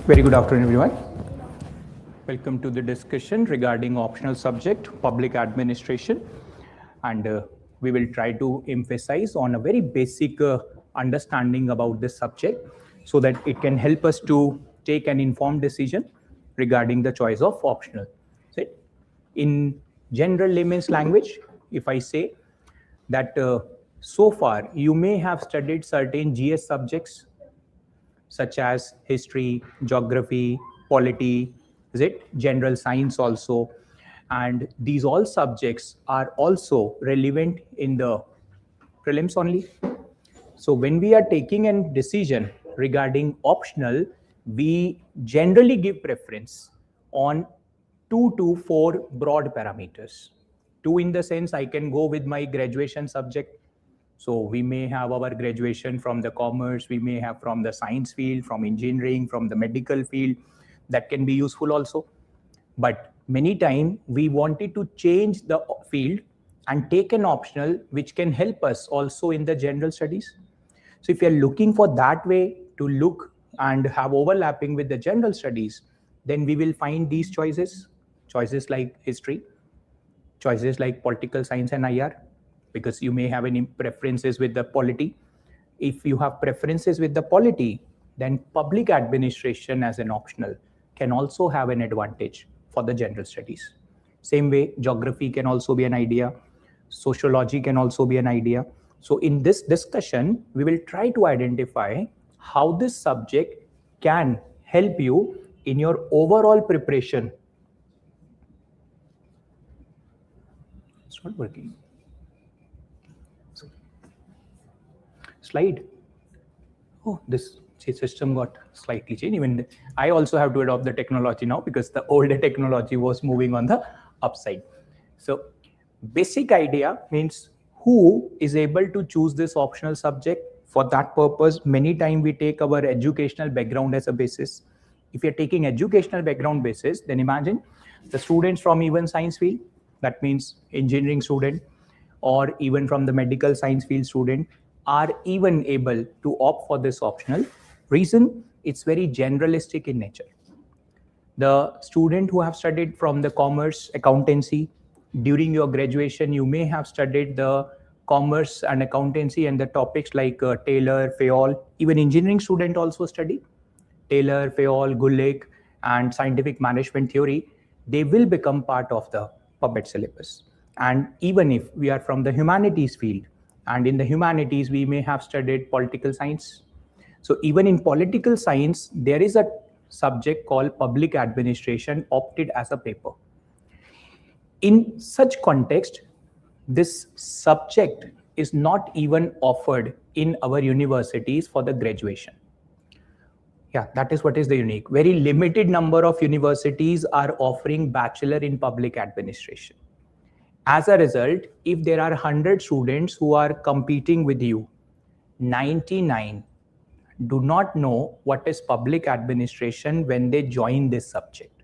Very good afternoon, everyone. Welcome to the discussion regarding optional subject, public administration. And we will try to emphasize on a very basic understanding about this subject so that it can help us to take an informed decision regarding the choice of optional. So in general layman's language, if I say that so far you may have studied certain GS subjects such as history, geography, polity, is it general science also, and these all subjects are also relevant in the prelims only. So when we are taking a decision regarding optional, we generally give preference on 2 to 4 broad parameters. 2 in the sense I can go with my graduation subject. So we may have our graduation from the commerce, we may have from the science field, from engineering, from the medical field. That can be useful also. But many times we wanted to change the field and take an optional which can help us also in the general studies. So if you're looking for that way to look and have overlapping with the general studies, then we will find these choices like history, choices like political science and IR, because you may have any preferences with the polity. If you have preferences with the polity, then public administration as an optional can also have an advantage for the general studies. Same way, geography can also be an idea. Sociology can also be an idea. So in this discussion, we will try to identify how this subject can help you in your overall preparation. It's not working. Slide. Oh, this system got slightly changed. Even I also have to adopt the technology now because the older technology was moving on the upside. So basic idea means who is able to choose this optional subject. For that purpose, many times we take our educational background as a basis. If you're taking educational background basis, then imagine the students from even science field, that means engineering student, or even from the medical science field student, are even able to opt for this optional. Reason, it's very generalistic in nature. The student who have studied from the commerce, accountancy, during your graduation, you may have studied the commerce and accountancy and the topics like Taylor, Fayol. Even engineering student also study Taylor, Fayol, Gulick, and scientific management theory. They will become part of the PubMed syllabus. And even if we are from the humanities field, and in the humanities, we may have studied political science. So even in political science, there is a subject called public administration opted as a paper. In such context, this subject is not even offered in our universities for the graduation. Yeah, that is what is the unique. Very limited number of universities are offering bachelor in public administration. As a result, if there are 100 students who are competing with you, 99 do not know what is public administration when they join this subject.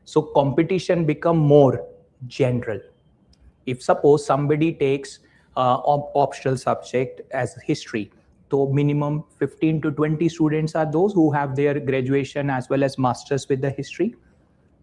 So competition become more general. If suppose somebody takes optional subject as history, so minimum 15 to 20 students are those who have their graduation as well as masters with the history.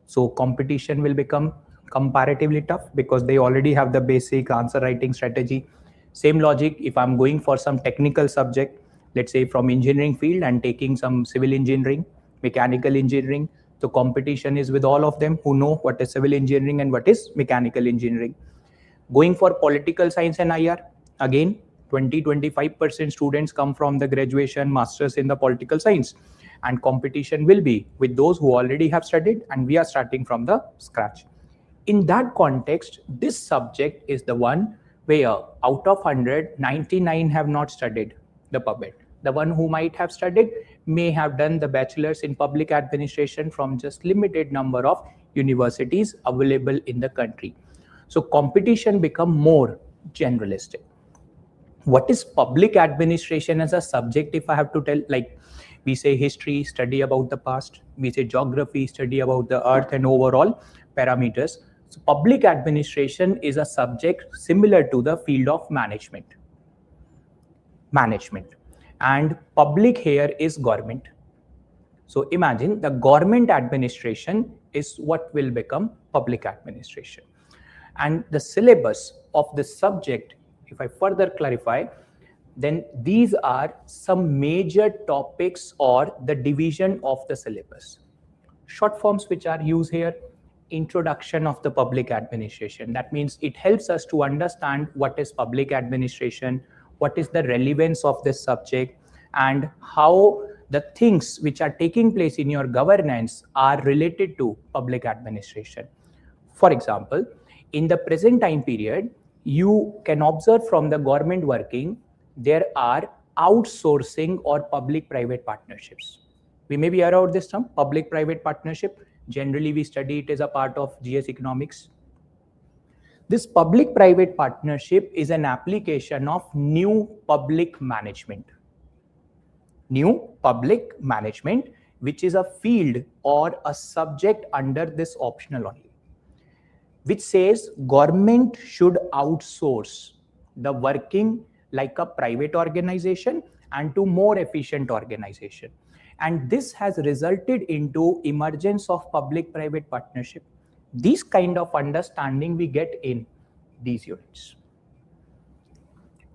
So competition will become comparatively tough because they already have the basic answer writing strategy. Same logic, if I'm going for some technical subject, let's say from engineering field and taking some civil engineering, mechanical engineering, the competition is with all of them who know what is civil engineering and what is mechanical engineering. Going for political science and IR, again 20-25% students come from the graduation masters in the political science, and competition will be with those who already have studied, and we are starting from the scratch. In that context, this subject is the one where out of 100, 99 have not studied the PubMed. The one who might have studied may have done the bachelor's in public administration from just limited number of universities available in the country. So competition become more generalistic. What is public administration as a subject? If I have to tell, like we say history, study about the past. We say geography, study about the earth and overall parameters. So public administration is a subject similar to the field of management. And public here is government. So imagine the government administration is what will become public administration. And the syllabus of this subject, if I further clarify, then these are some major topics or the division of the syllabus. Short forms which are used here: introduction of the public administration. That means it helps us to understand what is public administration, what is the relevance of this subject, and how the things which are taking place in your governance are related to public administration. For example, in the present time period, you can observe from the government working, there are outsourcing or public-private partnerships. We may be aware of this term, public-private partnership. Generally, we study it as a part of GS economics. This public-private partnership is an application of new public management. New public management, which is a field or a subject under this optional only, which says government should outsource the working like a private organization and to more efficient organization. And this has resulted into emergence of public-private partnership. This kind of understanding we get in these units.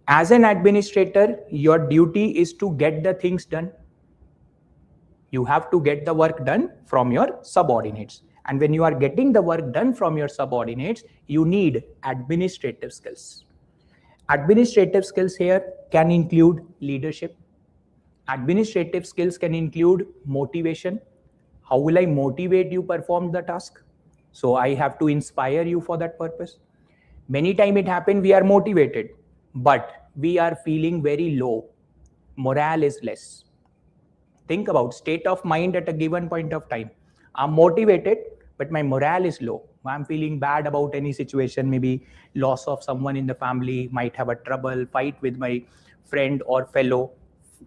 As an administrator, your duty is to get the things done. You have to get the work done from your subordinates. And when you are getting the work done from your subordinates, you need administrative skills. Administrative skills here can include leadership. Administrative skills can include motivation. How will I motivate you perform the task? So I have to inspire you for that purpose. Many times it happens we are motivated, but we are feeling very low. Morale is less. Think about state of mind at a given point of time. I'm motivated, but my morale is low. I'm feeling bad about any situation, maybe loss of someone in the family, might have a trouble, fight with my friend or fellow,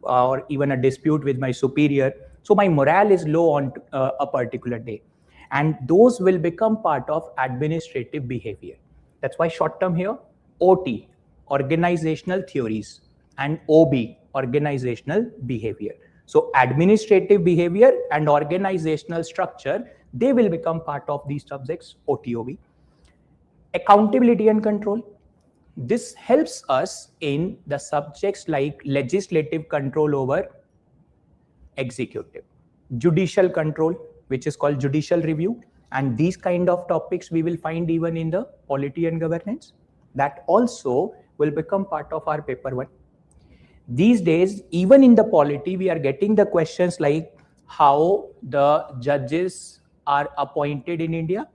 or even a dispute with my superior. So my morale is low on a particular day. And those will become part of administrative behavior. That's why short term here, OT, organizational theories, and OB, organizational behavior. So administrative behavior and organizational structure, they will become part of these subjects, OTOB. Accountability and control. This helps us in the subjects like legislative control over executive, judicial control, which is called judicial review. And these kind of topics we will find even in the polity and governance. That also will become part of our paper 1. These days, even in the polity, we are getting the questions like how the judges are appointed in India,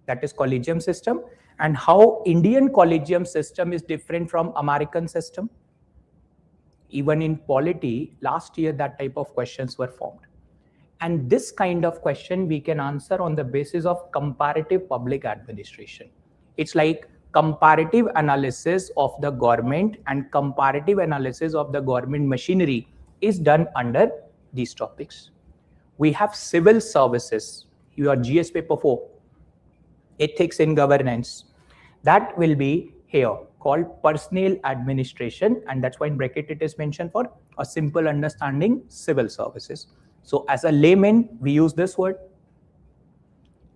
that is collegium system, and how Indian collegium system is different from American system. Even in polity, last year that type of questions were formed. And this kind of question we can answer on the basis of comparative public administration. It's like comparative analysis of the government and comparative analysis of the government machinery is done under these topics. We have civil services, your GS paper 4, ethics in governance. That will be here called personnel administration, and that's why in bracket it is mentioned for a simple understanding, civil services. So as a layman, we use this word.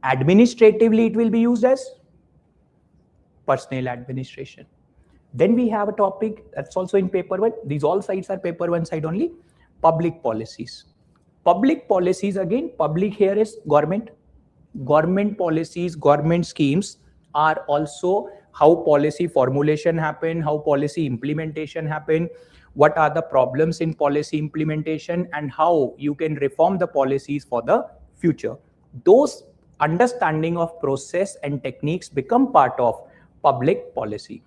Administratively, it will be used as personnel administration. Then we have a topic that's also in paper 1. These all sides are paper 1 side only. Public policies. Public policies, again, public here is government. Government policies, government schemes are also how policy formulation happen, how policy implementation happen, what are the problems in policy implementation, and how you can reform the policies for the future. Those understanding of process and techniques become part of public policy.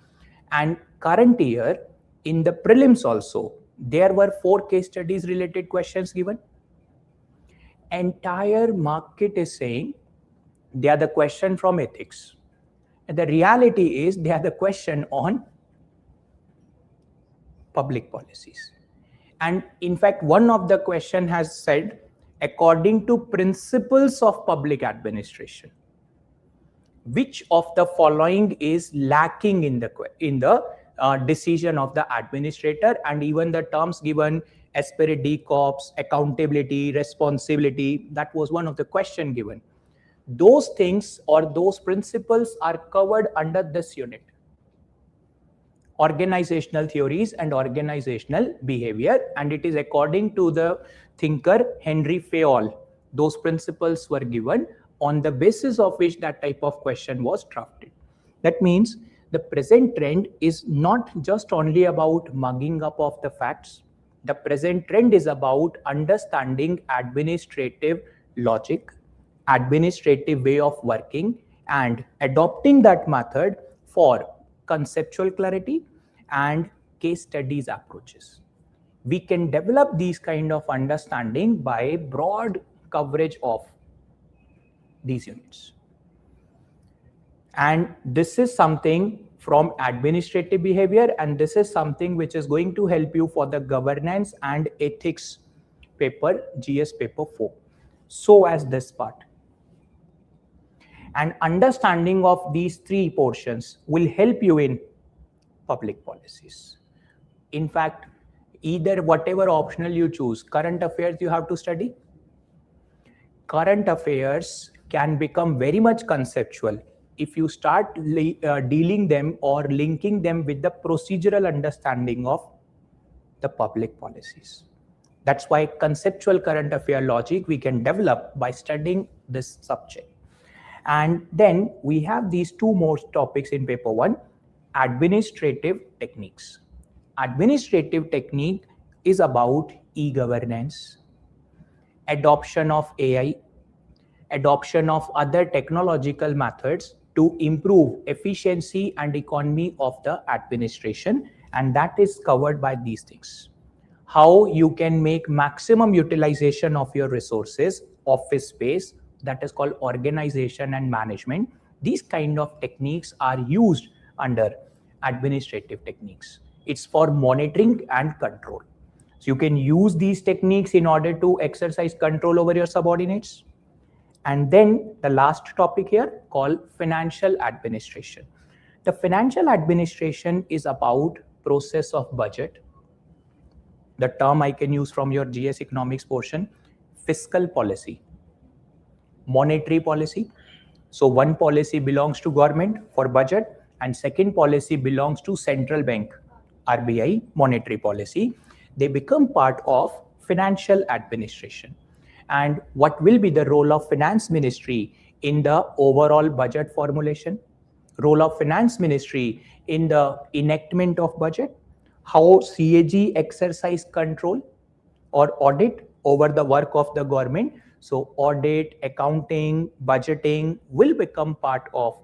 And current year, in the prelims also, there were 4 case studies related questions given. Entire market is saying they are the question from ethics. And the reality is they are the question on public policies. And in fact, one of the question has said, according to principles of public administration, which of the following is lacking in the decision of the administrator, and even the terms given, esprit de corps, accountability, responsibility, that was one of the question given. Those things or those principles are covered under this unit. Organizational theories and organizational behavior, and it is according to the thinker Henry Fayol. Those principles were given on the basis of which that type of question was drafted. That means the present trend is not just only about mugging up of the facts. The present trend is about understanding administrative logic, administrative way of working, and adopting that method for conceptual clarity and case studies approaches. We can develop these kind of understanding by broad coverage of these units. And this is something from administrative behavior, and this is something which is going to help you for the governance and ethics paper, GS paper 4. So as this part. And understanding of these three portions will help you in public policies. In fact, either whatever optional you choose, current affairs you have to study. Current affairs can become very much conceptual if you start dealing them or linking them with the procedural understanding of the public policies. That's why conceptual current affair logic we can develop by studying this subject. And then we have these two more topics in paper 1, administrative techniques. Administrative technique is about e-governance, adoption of AI, adoption of other technological methods to improve efficiency and economy of the administration, and that is covered by these things. How you can make maximum utilization of your resources, office space, that is called organization and management. These kind of techniques are used under administrative techniques. It's for monitoring and control. So you can use these techniques in order to exercise control over your subordinates. And then the last topic here called financial administration. The financial administration is about process of budget. The term I can use from your GS economics portion, fiscal policy, monetary policy. So one policy belongs to government for budget, and second policy belongs to central bank, RBI, monetary policy. They become part of financial administration. And what will be the role of finance ministry in the overall budget formulation? Role of finance ministry in the enactment of budget? How CAG exercise control or audit over the work of the government? So audit, accounting, budgeting will become part of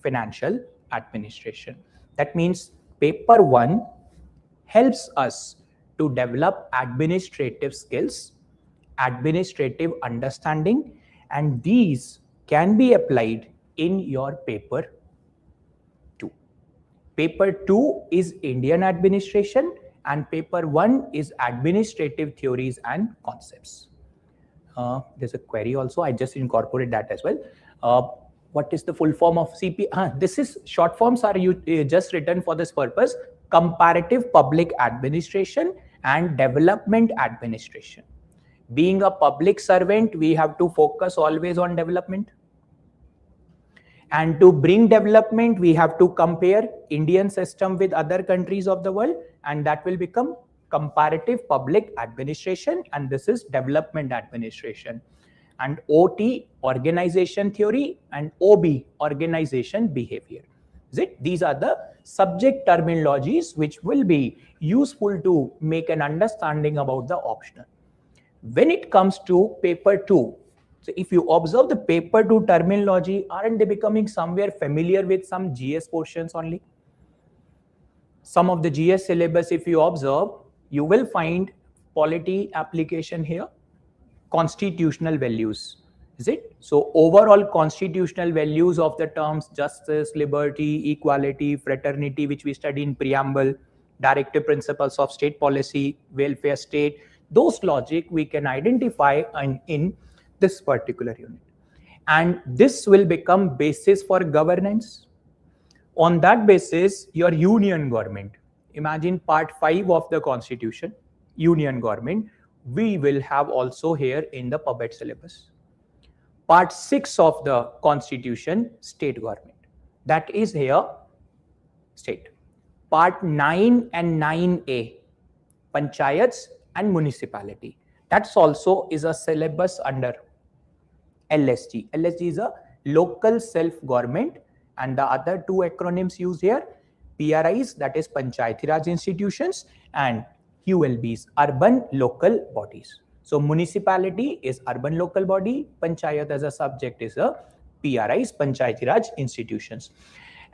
financial administration. That means paper 1 helps us to develop administrative skills, administrative understanding, and these can be applied in your paper 2. Paper 2 is Indian administration and paper 1 is administrative theories and concepts. There's a query also, I just incorporated that as well. What is the full form of CP? This is short forms are just written for this purpose: comparative public administration and development administration. Being a public servant, we have to focus always on development. And to bring development, we have to compare Indian system with other countries of the world, and that will become comparative public administration, and this is development administration. And OT, organization theory, and OB, organization behavior. Is it? These are the subject terminologies which will be useful to make an understanding about the optional. When it comes to paper 2, so if you observe the paper 2 terminology, aren't they becoming somewhere familiar with some GS portions only? Some of the GS syllabus, if you observe, you will find polity application here, constitutional values. Is it? So overall constitutional values of the terms justice, liberty, equality, fraternity, which we study in preamble, directive principles of state policy, welfare state, those logic we can identify in this particular unit. And this will become basis for governance. On that basis, your union government, imagine part 5 of the constitution, union government, we will have also here in the puppet syllabus. Part 6 of the constitution, state government, that is here state. Part 9 and 9A, panchayats and municipality, that's also is a syllabus under LSG. LSG is a local self-government, and the other two acronyms used here, PRIs, that is Panchayati Raj institutions, and ULBs, urban local bodies. So municipality is urban local body, panchayat as a subject is a PRIs, Panchayati Raj institutions.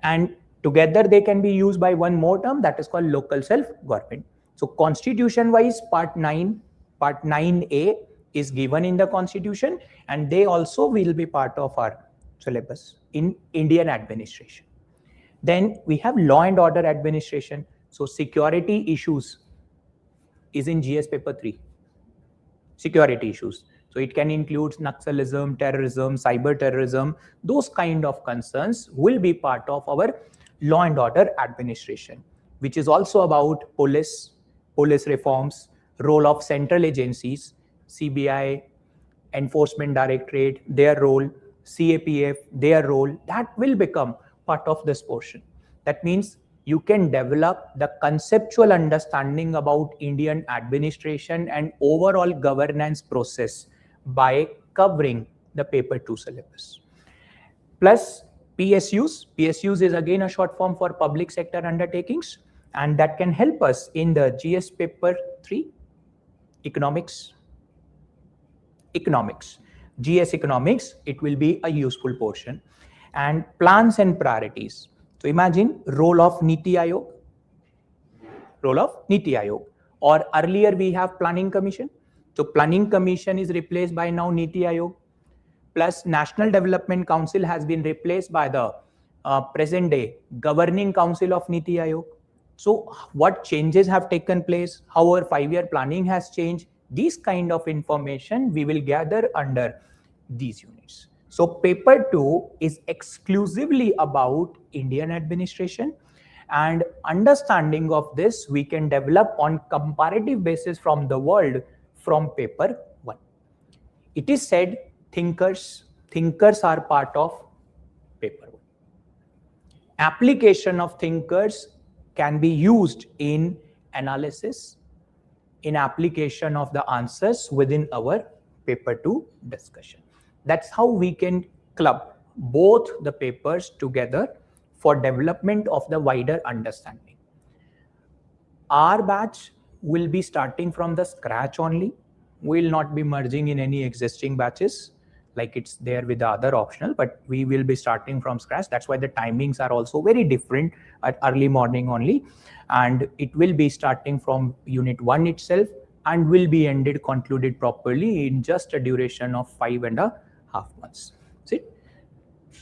And together they can be used by one more term, that is called local self-government. So constitution-wise, part 9A is given in the constitution, and they also will be part of our syllabus in Indian administration. Then we have law and order administration. So security issues is in GS paper 3. Security issues. So it can include Naxalism, terrorism, cyber terrorism. Those kind of concerns will be part of our law and order administration, which is also about police reforms, role of central agencies, CBI, Enforcement Directorate, their role, CAPF, their role, that will become part of this portion. That means you can develop the conceptual understanding about Indian administration and overall governance process by covering the paper 2 syllabus. Plus PSUs. PSUs is again a short form for public sector undertakings, and that can help us in the GS paper 3, economics, GS economics, it will be a useful portion. And plans and priorities. So imagine role of Niti Aayog, or earlier we have planning commission. So planning commission is replaced by now Niti Aayog, plus National Development Council has been replaced by the present day governing council of Niti Aayog. So what changes have taken place, how our 5-year planning has changed, these kind of information we will gather under these units. So paper 2 is exclusively about Indian administration, and understanding of this we can develop on comparative basis from the world from paper 1. It is said thinkers are part of paper 1. Application of thinkers can be used in analysis, in application of the answers within our paper 2 discussion. That's how we can club both the papers together for development of the wider understanding. Our batch will be starting from the scratch only. We will not be merging in any existing batches like it's there with the other optional, but we will be starting from scratch. That's why the timings are also very different at early morning only. And it will be starting from unit 1 itself and will be concluded properly in just a duration of 5.5 months. See?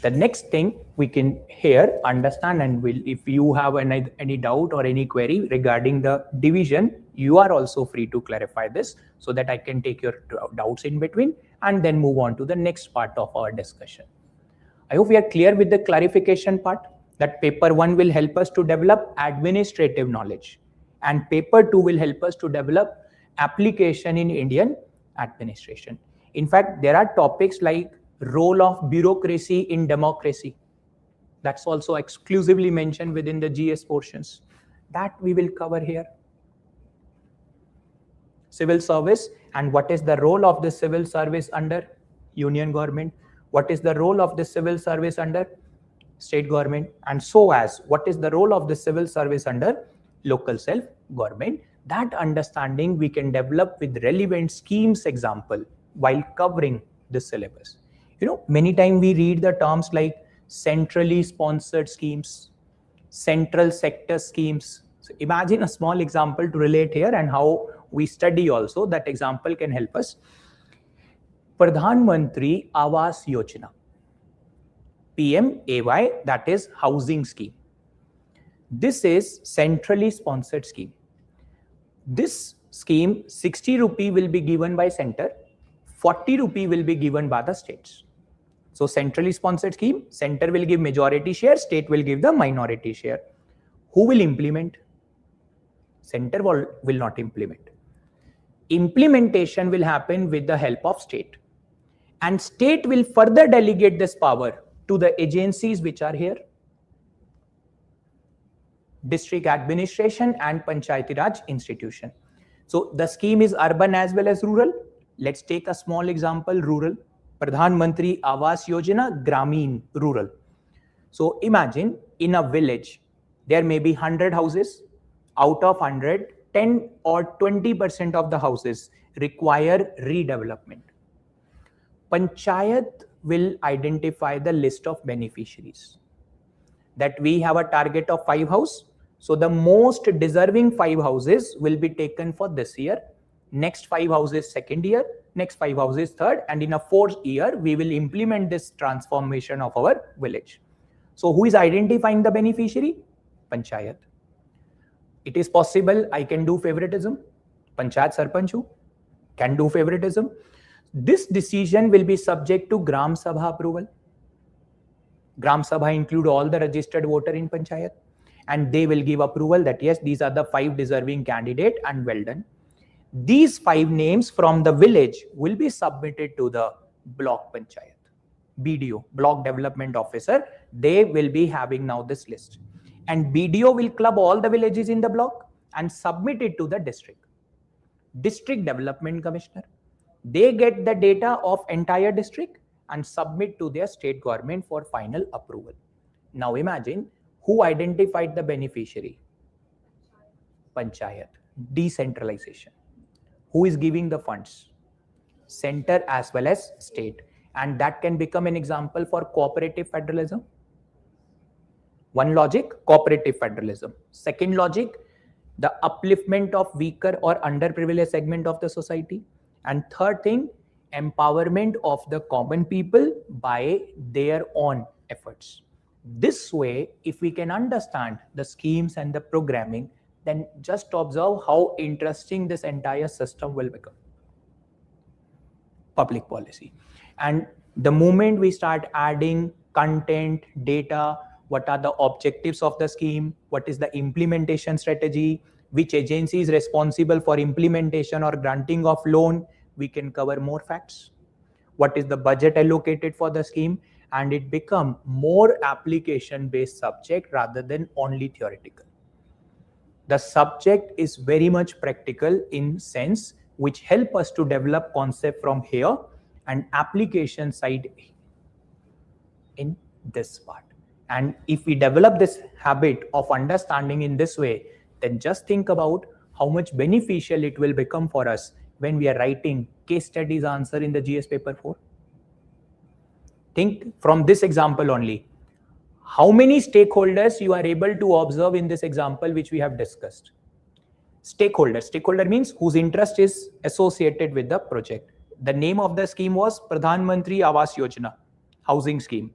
The next thing we can here understand, and if you have any doubt or any query regarding the division, you are also free to clarify this so that I can take your doubts in between and then move on to the next part of our discussion. I hope we are clear with the clarification part, that paper 1 will help us to develop administrative knowledge and paper 2 will help us to develop application in Indian administration. In fact, there are topics like role of bureaucracy in democracy. That's also exclusively mentioned within the GS portions. That we will cover here. Civil service, and what is the role of the civil service under union government? What is the role of the civil service under state government? And so as what is the role of the civil service under local self-government? That understanding we can develop with relevant schemes example while covering the syllabus. You know, many times we read the terms like centrally sponsored schemes, central sector schemes. So imagine a small example to relate here and how we study also. That example can help us. Pradhan Mantri Awas Yojana, PMAY, that is housing scheme. This is centrally sponsored scheme. This scheme, 60 rupee will be given by center, 40 rupee will be given by the states. So centrally sponsored scheme, center will give majority share, state will give the minority share. Who will implement? Center will not implement. Implementation will happen with the help of state. And state will further delegate this power to the agencies which are here. District administration and Panchayati Raj institution. So the scheme is urban as well as rural. Let's take a small example, rural. Pradhan Mantri Awas Yojana, Gramin, rural. So imagine in a village, there may be 100 houses. Out of 100, 10 or 20% of the houses require redevelopment. Panchayat will identify the list of beneficiaries. That we have a target of 5 houses. So the most deserving 5 houses will be taken for this year. Next 5 houses second year, next 5 houses third, and in a 4th year, we will implement this transformation of our village. So who is identifying the beneficiary? Panchayat. It is possible I can do favoritism. Panchayat Sarpanch can do favoritism. This decision will be subject to Gram Sabha approval. Gram Sabha include all the registered voter in Panchayat, and they will give approval that yes, these are the 5 deserving candidate and well done. These 5 names from the village will be submitted to the block Panchayat, BDO, Block Development Officer. They will be having now this list. And BDO will club all the villages in the block and submit it to the district. District Development Commissioner. They get the data of entire district and submit to their state government for final approval. Now imagine who identified the beneficiary? Panchayat. Decentralization. Who is giving the funds? Center as well as state. And that can become an example for cooperative federalism. One logic, cooperative federalism. Second logic, the upliftment of weaker or underprivileged segment of the society. And third thing, empowerment of the common people by their own efforts. This way, if we can understand the schemes and the programming, then just observe how interesting this entire system will become. Public policy. And the moment we start adding content, data, what are the objectives of the scheme, what is the implementation strategy, which agency is responsible for implementation or granting of loan, we can cover more facts. What is the budget allocated for the scheme, and it become more application-based subject rather than only theoretical. The subject is very much practical in sense, which help us to develop concept from here and application side in this part. And if we develop this habit of understanding in this way, then just think about how much beneficial it will become for us when we are writing case studies answer in the GS paper 4. Think from this example only. How many stakeholders you are able to observe in this example which we have discussed? Stakeholder. Stakeholder means whose interest is associated with the project. The name of the scheme was Pradhan Mantri Awas Yojana, housing scheme.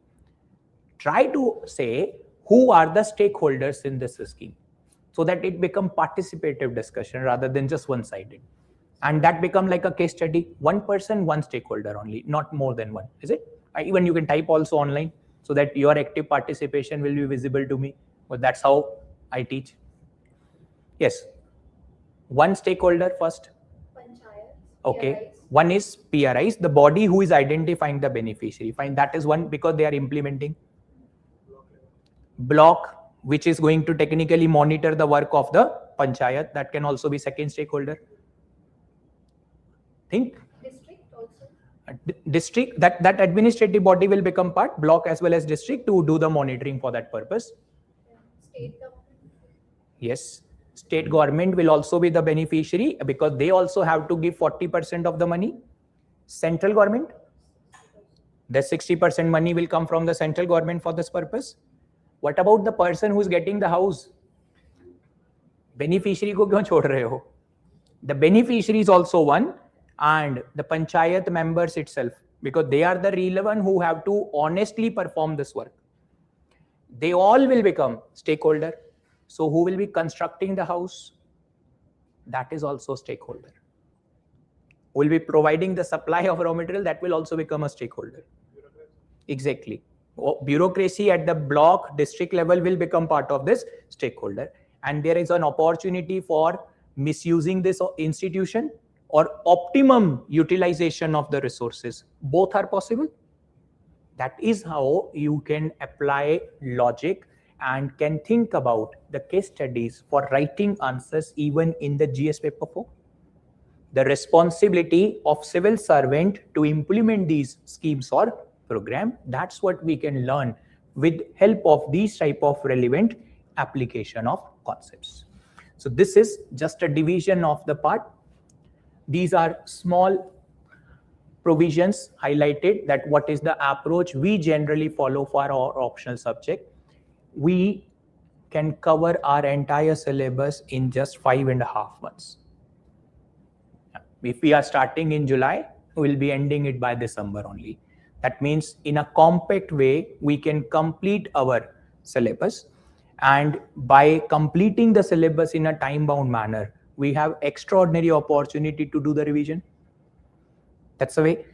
Try to say who are the stakeholders in this scheme so that it become participative discussion rather than just one-sided. And that become like a case study. One person, one stakeholder only, not more than one. Is it? Even you can type also online so that your active participation will be visible to me. But that's how I teach. Yes. One stakeholder first. Panchayat. Okay. PRIs. One is PRIs, the body who is identifying the beneficiary. Fine. That is one because they are implementing. Block, which is going to technically monitor the work of the Panchayat. That can also be second stakeholder. Think. District also. District, that administrative body will become part, block as well as district, to do the monitoring for that purpose. Yeah. State government. Yes. State government will also be the beneficiary because they also have to give 40% of the money. Central government, the 60% money will come from the central government for this purpose. What about the person who is getting the house? Beneficiary ko kyun chhod rahe ho? The beneficiary is also one, and the Panchayat members itself, because they are the real one who have to honestly perform this work. They all will become stakeholder. So who will be constructing the house? That is also stakeholder. Who will be providing the supply of raw material? That will also become a stakeholder. Exactly. Bureaucracy at the block, district level will become part of this stakeholder. And there is an opportunity for misusing this institution or optimum utilization of the resources. Both are possible. That is how you can apply logic and can think about the case studies for writing answers even in the GS paper 4. The responsibility of civil servant to implement these schemes or program, that's what we can learn with help of these type of relevant application of concepts. So this is just a division of the part. These are small provisions highlighted that what is the approach we generally follow for our optional subject. We can cover our entire syllabus in just 5.5 months. If we are starting in July, we will be ending it by December only. That means in a compact way, we can complete our syllabus. And by completing the syllabus in a time-bound manner, we have extraordinary opportunity to do the revision. That's the way.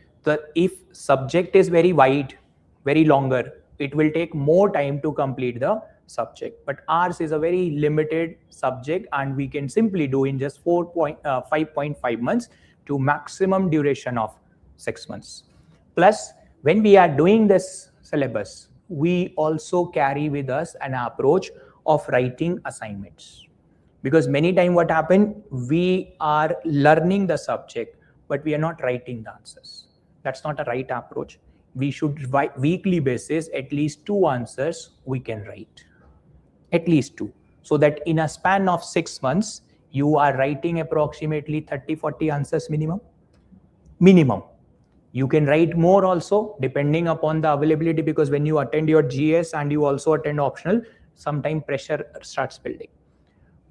If subject is very wide, very longer, it will take more time to complete the subject. But ours is a very limited subject and we can simply do in just 5.5 months to maximum duration of 6 months. Plus, when we are doing this syllabus, we also carry with us an approach of writing assignments. Because many times what happens, we are learning the subject, but we are not writing the answers. That's not a right approach. We should write weekly basis, at least 2 answers we can write. At least 2. So that in a span of 6 months, you are writing approximately 30-40 answers minimum. Minimum. You can write more also depending upon the availability, because when you attend your GS and you also attend optional, sometimes pressure starts building.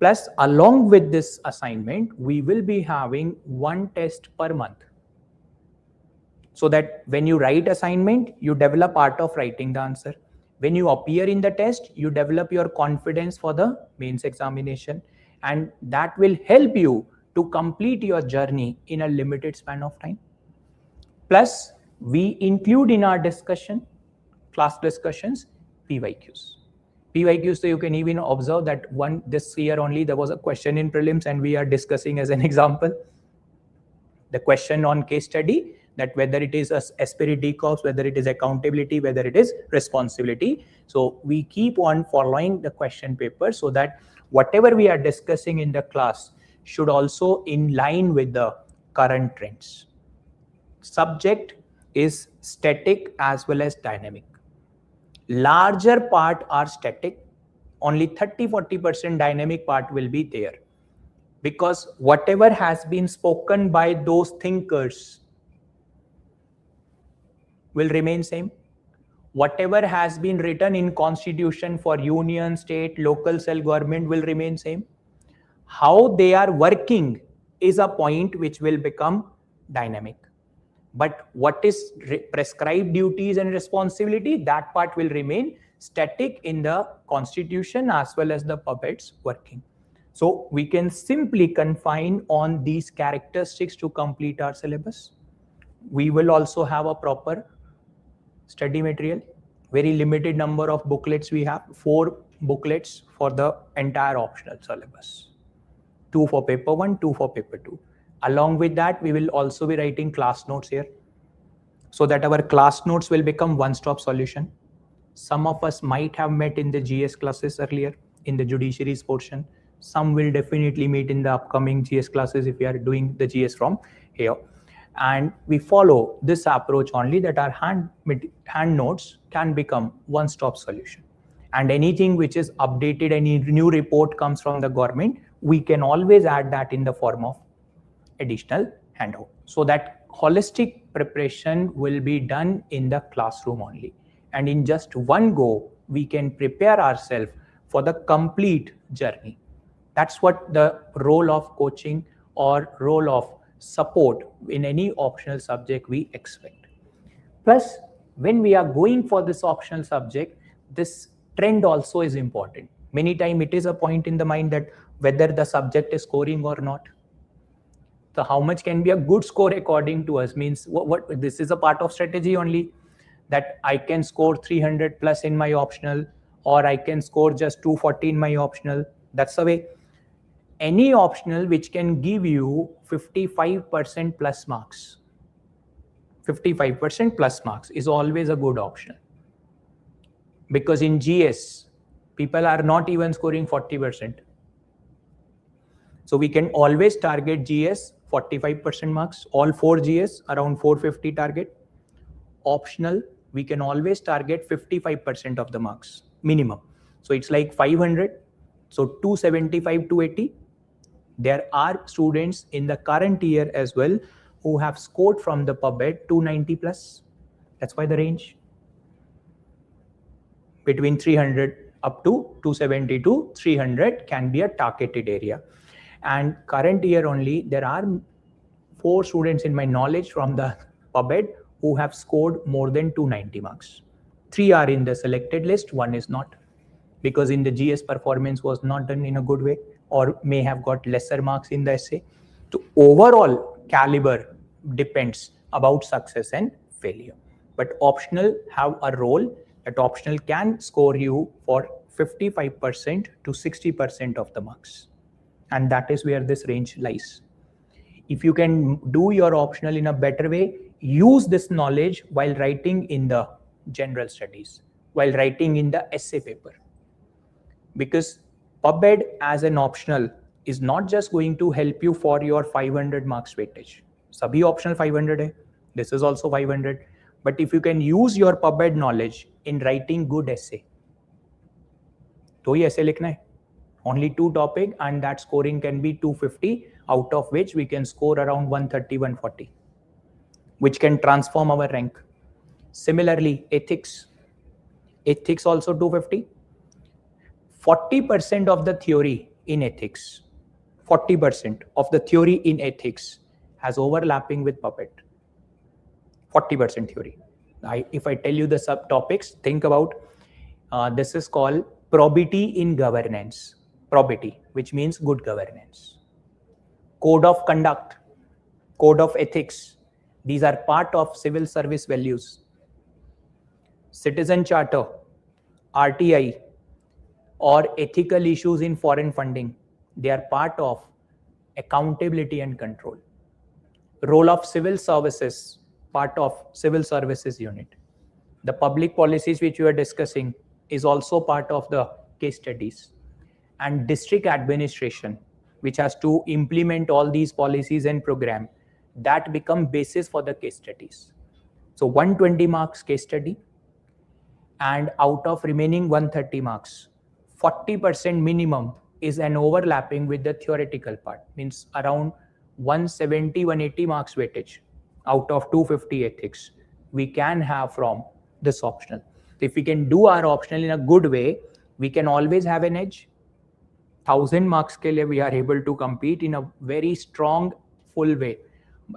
Plus, along with this assignment, we will be having 1 test per month. So that when you write assignment, you develop art of writing the answer. When you appear in the test, you develop your confidence for the mains examination. And that will help you to complete your journey in a limited span of time. Plus, we include in our discussion, class discussions, PYQs. PYQs, so you can even observe that this year only there was a question in prelims and we are discussing as an example. The question on case study, that whether it is asperity corps, whether it is accountability, whether it is responsibility. So we keep on following the question paper so that whatever we are discussing in the class should also in line with the current trends. Subject is static as well as dynamic. Larger part are static, only 30-40% dynamic part will be there. Because whatever has been spoken by those thinkers will remain same. Whatever has been written in constitution for union, state, local self-government will remain same. How they are working is a point which will become dynamic. But what is prescribed duties and responsibility, that part will remain static in the constitution as well as the puppets working. So we can simply confine on these characteristics to complete our syllabus. We will also have a proper study material. Very limited number of booklets we have, 4 booklets for the entire optional syllabus. 2 for paper 1, 2 for paper 2. Along with that, we will also be writing class notes here, so that our class notes will become one-stop solution. Some of us might have met in the GS classes earlier, in the judiciaries portion. Some will definitely meet in the upcoming GS classes if we are doing the GS from here. And we follow this approach only, that our hand notes can become one-stop solution. And anything which is updated, any new report comes from the government, we can always add that in the form of additional handout. So that holistic preparation will be done in the classroom only. And in just one go, we can prepare ourselves for the complete journey. That's what the role of coaching or role of support in any optional subject we expect. Plus, when we are going for this optional subject, this trend also is important. Many times it is a point in the mind that whether the subject is scoring or not. So how much can be a good score according to us means what this is a part of strategy only. that I can score 300 plus in my optional, or I can score just 240 in my optional. That's the way. Any optional which can give you 55% plus marks. 55% plus marks is always a good option. Because in GS, people are not even scoring 40%. So we can always target GS 45% marks, all 4 GS around 450 target. Optional, we can always target 55% of the marks minimum. So it's like 500. So 275, 280. There are students in the current year as well who have scored from the PubMed 290 plus. That's why the range between 300 up to 270 to 300 can be a targeted area. And current year only, there are 4 students in my knowledge from the PubMed who have scored more than 290 marks. 3 are in the selected list, 1 is not, because in the GS performance was not done in a good way, or may have got lesser marks in the essay. So overall caliber depends about success and failure. But optional have a role that optional can score you for 55% to 60% of the marks. And that is where this range lies. If you can do your optional in a better way, use this knowledge while writing in the general studies, while writing in the essay paper. Because PubMed as an optional is not just going to help you for your 500 marks weightage. Sabhi optional 500 hai. This is also 500. But if you can use your PubMed knowledge in writing good essay, to hi essay likhna hai. Only 2 topic, and that scoring can be 250, out of which we can score around 130, 140, which can transform our rank. Similarly, ethics. Ethics also 250. 40% of the theory in ethics, 40% of the theory in ethics has overlapping with PubMed. 40% theory. If I tell you the subtopics, think about this is called probity in governance. Probity, which means good governance. Code of conduct, code of ethics. These are part of civil service values. Citizen charter, RTI, or ethical issues in foreign funding. They are part of accountability and control. Role of civil services, part of civil services unit. The public policies which we are discussing is also part of the case studies. And district administration, which has to implement all these policies and program, that become basis for the case studies. So 120 marks case study, and out of remaining 130 marks, 40% minimum is an overlapping with the theoretical part, means around 170, 180 marks weightage out of 250 ethics we can have from this optional. If we can do our optional in a good way, we can always have an edge. 1000 marks ke liye we are able to compete in a very strong, full way.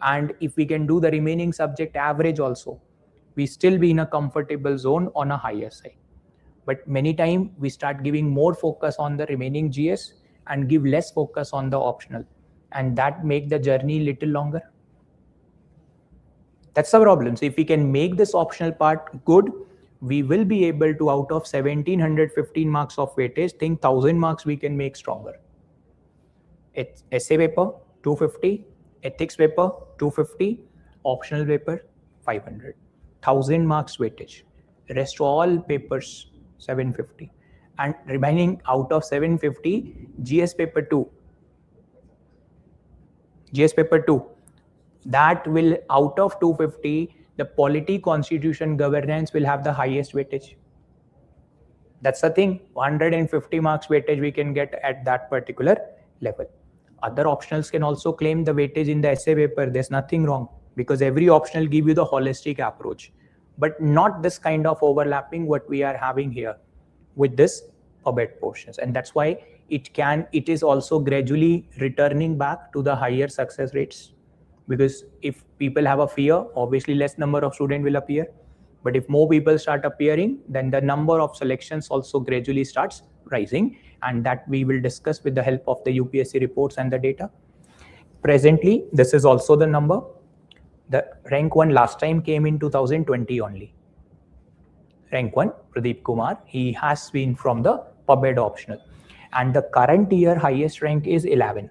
And if we can do the remaining subject average also, we still be in a comfortable zone on a higher side. But many times we start giving more focus on the remaining GS and give less focus on the optional. And that make the journey little longer. That's the problem. So if we can make this optional part good, we will be able to, out of 1715 marks of weightage, think 1000 marks we can make stronger. Essay paper, 250. Ethics paper, 250. Optional paper, 500. 1000 marks weightage. Rest all papers, 750. And remaining out of 750, GS paper 2. GS paper 2. That will, out of 250, the polity, constitution, governance will have the highest weightage. That's the thing. 150 marks weightage we can get at that particular level. Other optionals can also claim the weightage in the essay paper. There's nothing wrong, because every optional give you the holistic approach, but not this kind of overlapping what we are having here with this PubMed portions. And that's why it is also gradually returning back to the higher success rates. Because if people have a fear, obviously less number of students will appear. But if more people start appearing, then the number of selections also gradually starts rising. And that we will discuss with the help of the UPSC reports and the data. Presently, this is also the number. The rank 1 last time came in 2020 only. rank 1, Pradeep Kumar. He has been from the PubEd optional. And the current year highest rank is 11.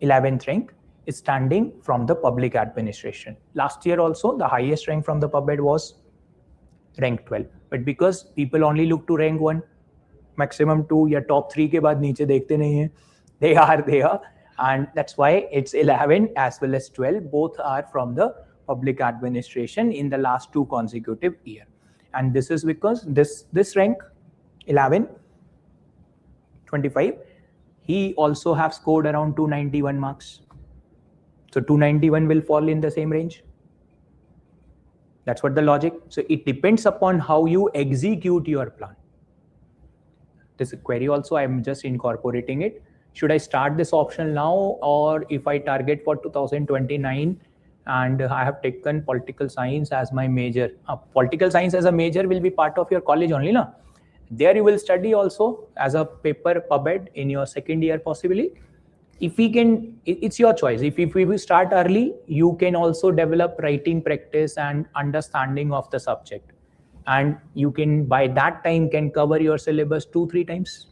11th rank is standing from the public administration. Last year also, the highest rank from the PubEd was rank 12. But because people only look to rank 1, maximum 2 या top 3 के बाद नीचे देखते नहीं हैं, they are there. And that's why it's 11 as well as 12. Both are from the public administration in the last 2 consecutive years. And this is because this rank, 11, 25, he also have scored around 291 marks. So 291 will fall in the same range. That's what the logic. So it depends upon how you execute your plan. This query also, I'm just incorporating it. Should I start this option now, or if I target for 2029 and I have taken political science as my major? Political science as a major will be part of your college only, na? There you will study also as a paper PubEd in your second year possibly. If we can, it's your choice. If we will start early, you can also develop writing practice and understanding of the subject. And you can, by that time, can cover your syllabus 2-3 times.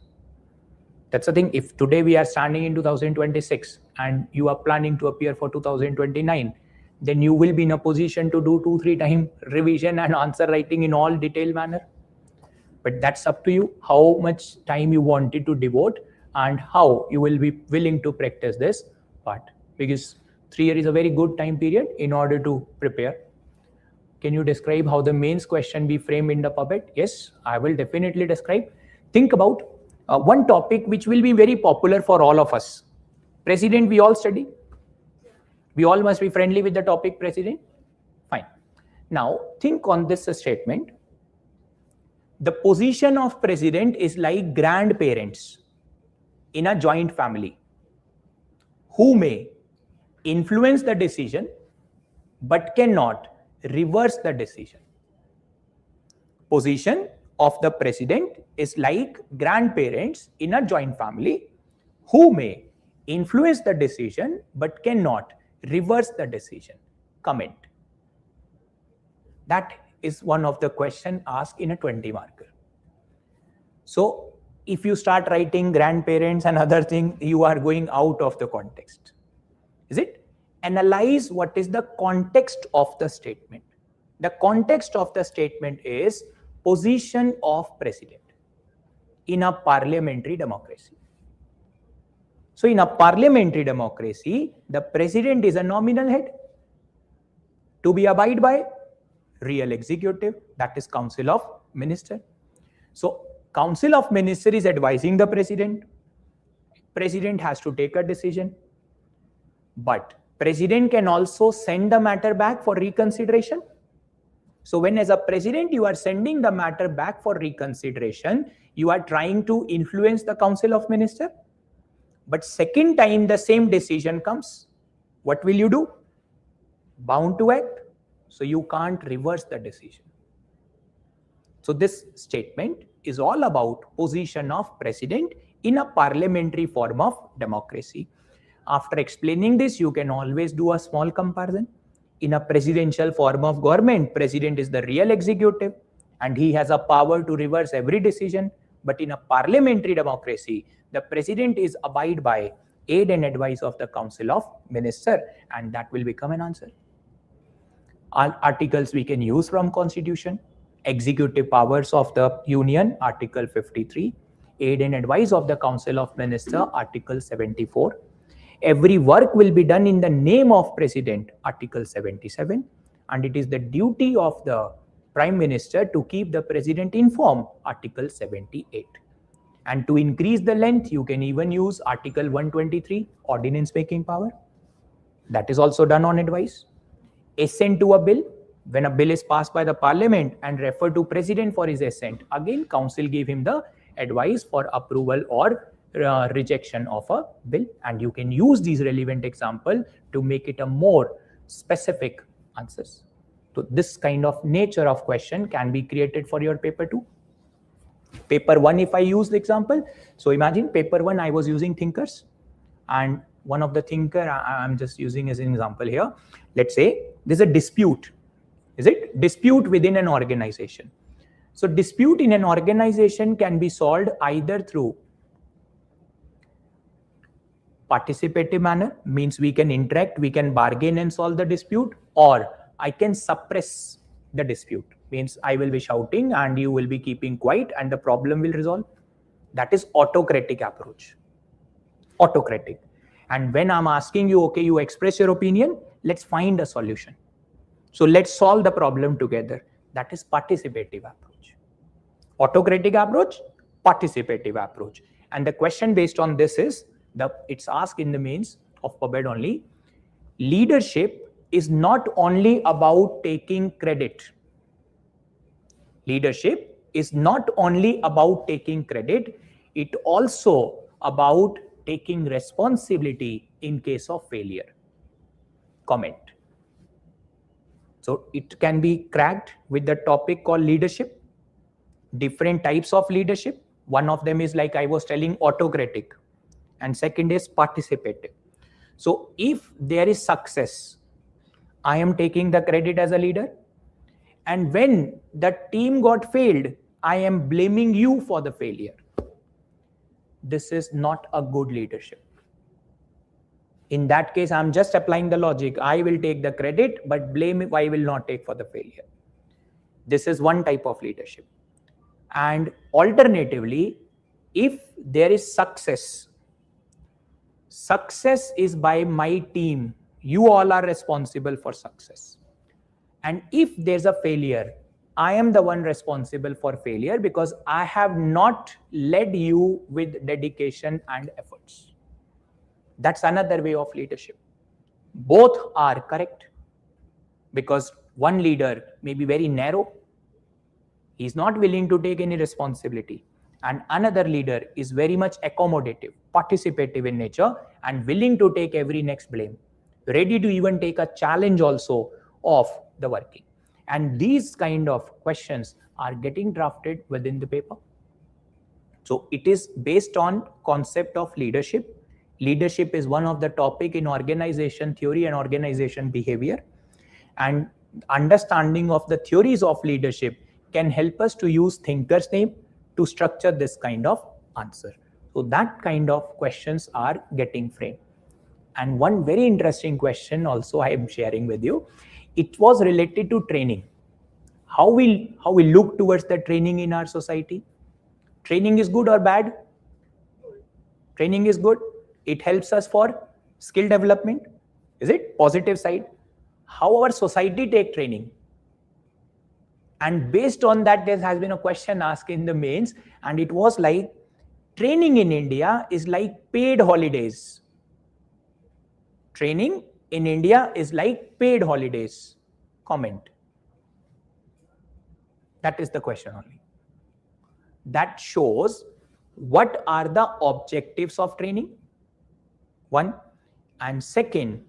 That's the thing. If today we are standing in 2026 and you are planning to appear for 2029, then you will be in a position to do 2-3 time revision and answer writing in all detailed manner. But that's up to you, how much time you wanted to devote and how you will be willing to practice this part. Because 3 years is a very good time period in order to prepare. Can you describe how the mains question be framed in the PubEd? Yes, I will definitely describe. Think about one topic which will be very popular for all of us. President, we all study. We all must be friendly with the topic president. Fine. Now, think on this statement. The position of president is like grandparents in a joint family who may influence the decision but cannot reverse the decision. Position of the president is like grandparents in a joint family who may influence the decision but cannot reverse the decision. Comment. That is one of the question asked in a 20 marker. So if you start writing grandparents and other thing, you are going out of the context. Is it? Analyze what is the context of the statement. The context of the statement is position of president in a parliamentary democracy. So in a parliamentary democracy, the president is a nominal head to be abided by real executive, that is Council of Minister. So Council of Minister is advising the president. President has to take a decision. But president can also send the matter back for reconsideration. So when as a president you are sending the matter back for reconsideration, you are trying to influence the Council of Minister. But second time the same decision comes, what will you do? Bound to act. So you can't reverse the decision. So this statement is all about position of president in a parliamentary form of democracy. After explaining this, you can always do a small comparison. In a presidential form of government, president is the real executive and he has a power to reverse every decision. But in a parliamentary democracy, the president is abide by aid and advice of the Council of Minister, and that will become an answer. Articles we can use from Constitution. Executive powers of the Union, Article 53. Aid and advice of the Council of Minister, Article 74. Every work will be done in the name of President, Article 77. And it is the duty of the Prime Minister to keep the President informed, Article 78. And to increase the length, you can even use Article 123, Ordinance Making Power. That is also done on advice. Assent to a bill. When a bill is passed by the Parliament and referred to President for his assent, again Council gave him the advice for approval or rejection of a bill. And you can use these relevant examples to make it a more specific answers. So this kind of nature of question can be created for your paper 2. Paper 1, if I use the example, so imagine paper 1 I was using thinkers, and one of the thinker I'm just using as an example here. Let's say there's a dispute. Is it? Dispute within an organization. So dispute in an organization can be solved either through participative manner, means we can interact, we can bargain and solve the dispute, or I can suppress the dispute, means I will be shouting and you will be keeping quiet and the problem will resolve. That is autocratic approach. Autocratic. And when I'm asking you, okay, you express your opinion, let's find a solution. So let's solve the problem together. That is participative approach. Autocratic approach, participative approach. And the question based on this is, it's asked in the means of PubMed only. Leadership is not only about taking credit. Leadership is not only about taking credit, it also about taking responsibility in case of failure. Comment. So it can be cracked with the topic called leadership. Different types of leadership. One of them is, like I was telling, autocratic, and second is participative. So if there is success, I am taking the credit as a leader, and when the team got failed, I am blaming you for the failure. This is not a good leadership. In that case, I'm just applying the logic. I will take the credit, but blame I will not take for the failure. This is one type of leadership. And alternatively, if there is success is by my team. You all are responsible for success. And if there's a failure, I am the one responsible for failure because I have not led you with dedication and efforts. That's another way of leadership. Both are correct because one leader may be very narrow. He's not willing to take any responsibility. And another leader is very much accommodative, participative in nature, and willing to take every next blame, ready to even take a challenge also of the working. And these kind of questions are getting drafted within the paper. So it is based on concept of leadership. Leadership is one of the topic in organization theory and organization behavior. And understanding of the theories of leadership can help us to use thinker's name to structure this kind of answer. So that kind of questions are getting framed. And one very interesting question also I am sharing with you. It was related to training. How we look towards the training in our society. Training is good or bad? Training is good. It helps us for skill development. Is it positive side? How our society take training? And based on that, there has been a question asked in the mains, and it was like, training in India is like paid holidays. Training in India is like paid holidays. Comment. That is the question only. That shows what are the objectives of training. One. And second,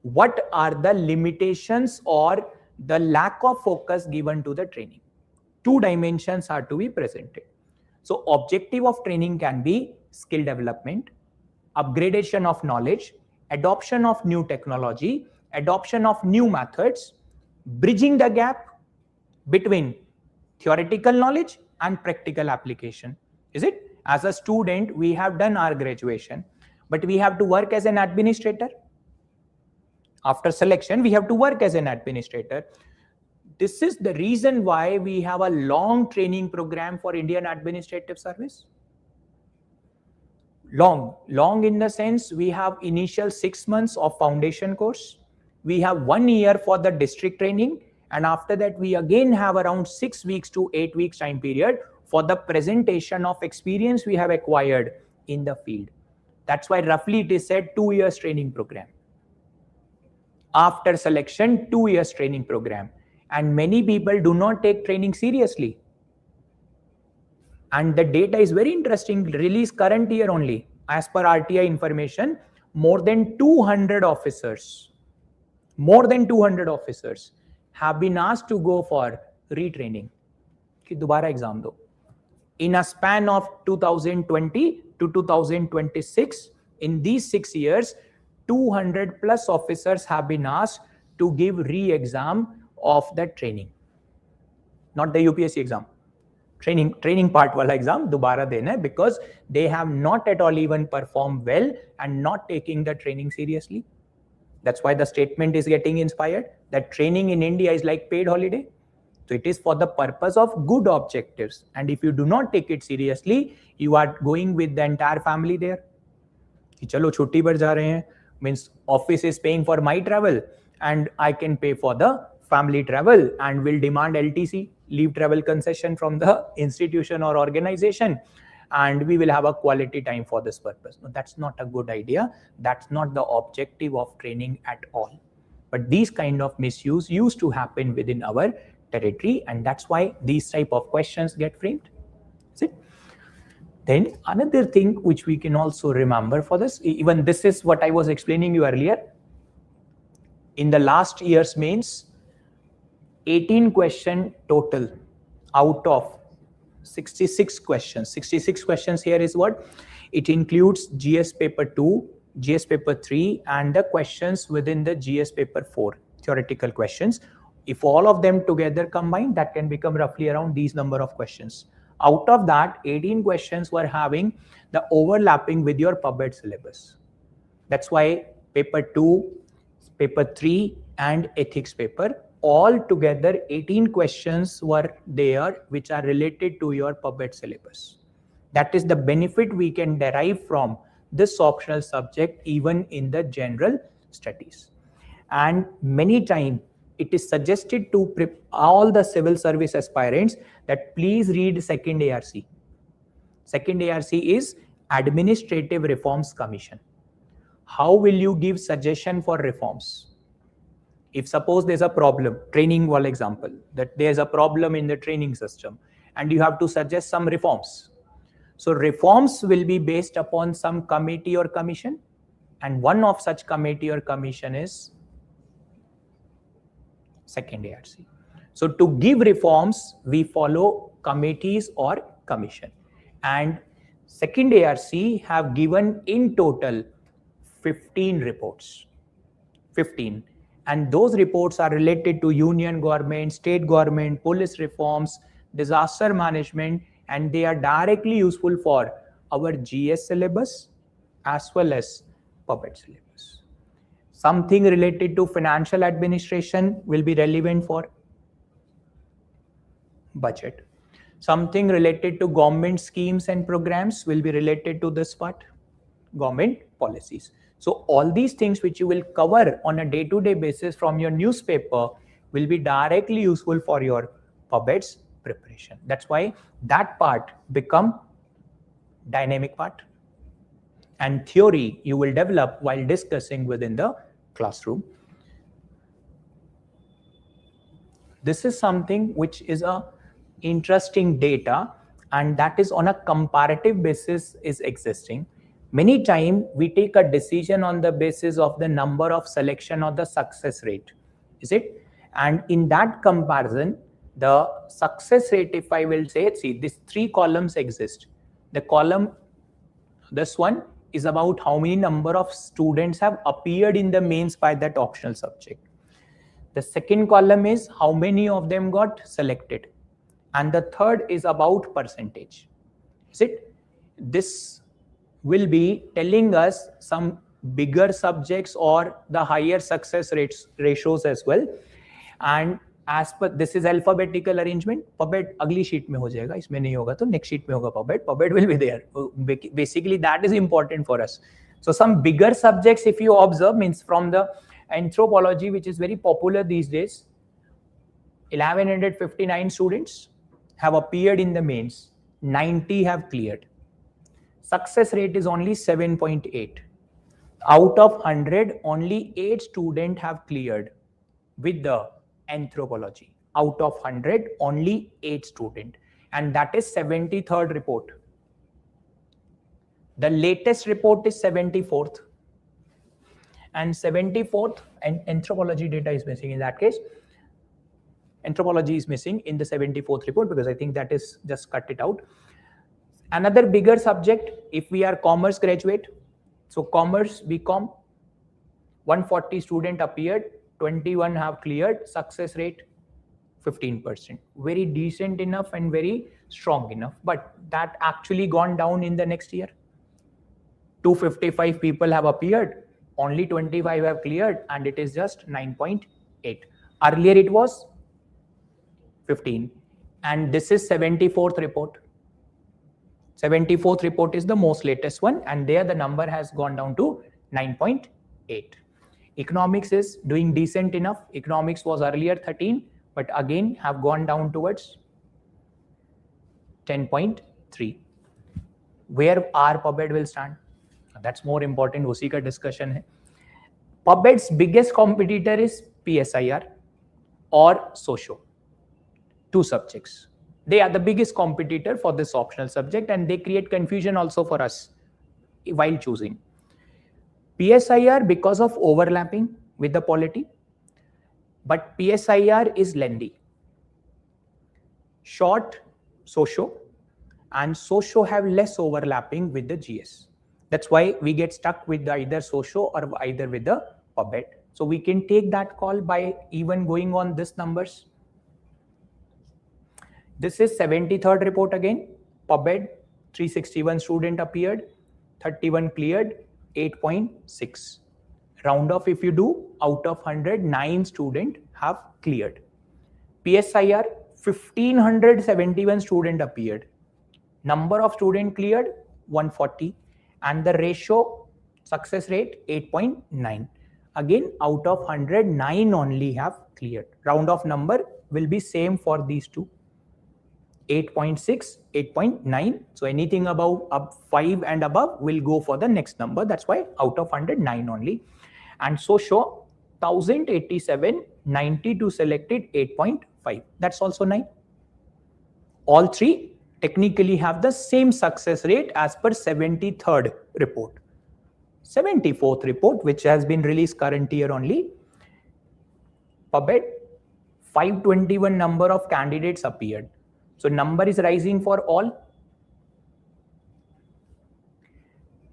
what are the limitations or the lack of focus given to the training. Two dimensions are to be presented. So objective of training can be skill development, upgradation of knowledge, adoption of new technology, adoption of new methods, bridging the gap between theoretical knowledge and practical application. Is it? As a student, we have done our graduation, but we have to work as an administrator. After selection, we have to work as an administrator. This is the reason why we have a long training program for Indian Administrative Service. Long in the sense we have initial 6 months of foundation course. We have 1 year for the district training. And after that, we again have around 6 weeks to 8 weeks time period for the presentation of experience we have acquired in the field. That's why roughly it is said 2 years training program. After selection, 2 years training program. And many people do not take training seriously. And the data is very interesting, released current year only. As per RTI information, more than 200 officers have been asked to go for retraining. कि दोबारा exam दो. In a span of 2020 to 2026, in these 6 years, 200 plus officers have been asked to give re-exam of that training. Not the UPSC exam, training part वाला exam दोबारा देना है, because they have not at all even perform well and not taking the training seriously. That's why the statement is getting inspired that training in India is like paid holiday. So it is for the purpose of good objectives. And if you do not take it seriously, you are going with the entire family there. कि चलो छुट्टी पर जा रहे हैं, means office is paying for my travel and I can pay for the family travel and will demand LTC, leave travel concession, from the institution or organization, and we will have a quality time for this purpose. No, that's not a good idea. That's not the objective of training at all. But these kind of misuse used to happen within our territory, and that's why these type of questions get framed. Is it? Then another thing which we can also remember for this, even this is what I was explaining you earlier. In the last year's mains, 18 question total out of 66 questions. 66 questions here is what? It includes GS paper 2, GS paper 3 and the questions within the GS paper 4, theoretical questions. If all of them together combined, that can become roughly around these number of questions. Out of that, 18 questions were having the overlapping with your PubEd syllabus. That's why paper 2, paper 3 and ethics paper, all together 18 questions were there which are related to your PubEd syllabus. That is the benefit we can derive from this optional subject even in the general studies. And many times it is suggested to all the civil service aspirants that please read second ARC. Second ARC is Administrative Reforms Commission. How will you give suggestion for reforms? If suppose there's a problem, training wall example, that there's a problem in the training system and you have to suggest some reforms. So reforms will be based upon some committee or commission, and one of such committee or commission is second ARC. So to give reforms, we follow committees or commission, and second ARC have given in total 15 reports. 15. And those reports are related to union government, state government, police reforms, disaster management, and they are directly useful for our GS syllabus as well as PubEd syllabus. Something related to financial administration will be relevant for budget. Something related to government schemes and programs will be related to this part, government policies. So all these things which you will cover on a day-to-day basis from your newspaper will be directly useful for your PubEd's preparation. That's why that part become dynamic part, and theory you will develop while discussing within the classroom. This is something which is a interesting data, and that is on a comparative basis is existing. Many times we take a decision on the basis of the number of selection or the success rate, is it? And in that comparison, the success rate, if I will say, see, these 3 columns exist. The column, this one is about how many number of students have appeared in the mains by that optional subject. The second column is how many of them got selected. And the third is about percentage, is it? This will be telling us some bigger subjects or the higher success rates ratios as well. And as per this is alphabetical arrangement. PubEd अगली sheet में हो जाएगा, इसमें नहीं होगा तो next sheet में होगा PubEd. PubEd will be there. Basically that is important for us. So some bigger subjects, if you observe, means from the anthropology, which is very popular these days, 1159 students have appeared in the mains, 90 have cleared. Success rate is only 7.8. Out of 100, only 8 students have cleared with the anthropology. Out of 100, only 8 students. And that is 73rd report. The latest report is 74th. And 74th, and anthropology data is missing in that case. Anthropology is missing in the 74th report because I think that is just cut it out. Another bigger subject, if we are commerce graduate, so commerce, BCom, 140 students appeared, 21 have cleared, success rate 15%. Very decent enough and very strong enough. But that actually gone down in the next year. 255 people have appeared, only 25 have cleared, and it is just 9.8. Earlier it was 15. And this is 74th report. 74th report is the most latest one, and there the number has gone down to 9.8. Economics is doing decent enough. Economics was earlier 13, but again have gone down towards 10.3. Where our PubEd will stand? That's more important. उसी का discussion है. PubEd's biggest competitor is PSIR or Socio. Two subjects. They are the biggest competitor for this optional subject, and they create confusion also for us while choosing. PSIR because of overlapping with the polity, but PSIR is lengthy. Short Socio, and Socio have less overlapping with the GS. That's why we get stuck with either Socio or either with the PubEd. So we can take that call by even going on these numbers. This is 73rd report again. PubEd, 361 student appeared, 31 cleared, 8.6. Round off if you do, out of 100, 9 student have cleared. PSIR, 1571 student appeared. Number of student cleared, 140. And the ratio, success rate, 8.9. Again, out of 100, 9 only have cleared. Round off number will be same for these two. 8.6, 8.9. So anything above 5 and above will go for the next number. That's why out of 100, 9 only. And Socio, 1087, 92 selected, 8.5. That's also 9. All three technically have the same success rate as per 73rd report. 74th report, which has been released current year only. PubEd, 521 number of candidates appeared. So number is rising for all.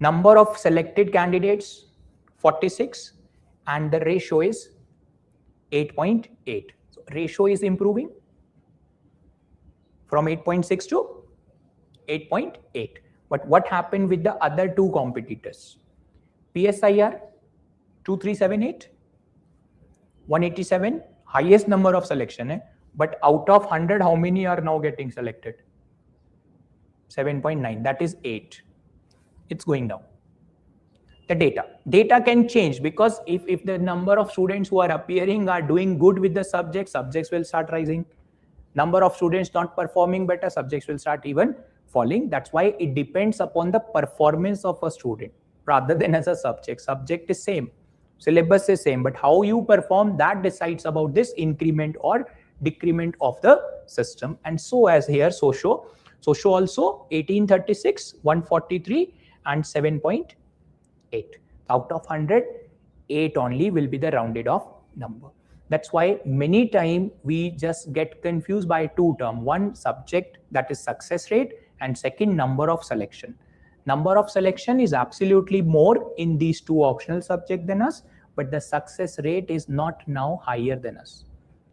Number of selected candidates, 46, and the ratio is 8.8. So ratio is improving from 8.6 to 8.8. But what happened with the other two competitors? PSIR, 2378, 187, highest number of selection. But out of 100, how many are now getting selected? 7.9, that is 8. It's going down. The data can change, because if the number of students who are appearing are doing good with the subjects will start rising. Number of students not performing better, subjects will start even falling. That's why it depends upon the performance of a student rather than as a subject. Subject is same, syllabus is same, but how you perform, that decides about this increment or decrement of the system. And so as here, Socio also 1836, 143 and 7.8. Out of 100, 8 only will be the rounded off number. That's why many times we just get confused by two terms. One, subject, that is success rate, and second, number of selection. Number of selection is absolutely more in these two optional subjects than us, but the success rate is not now higher than us.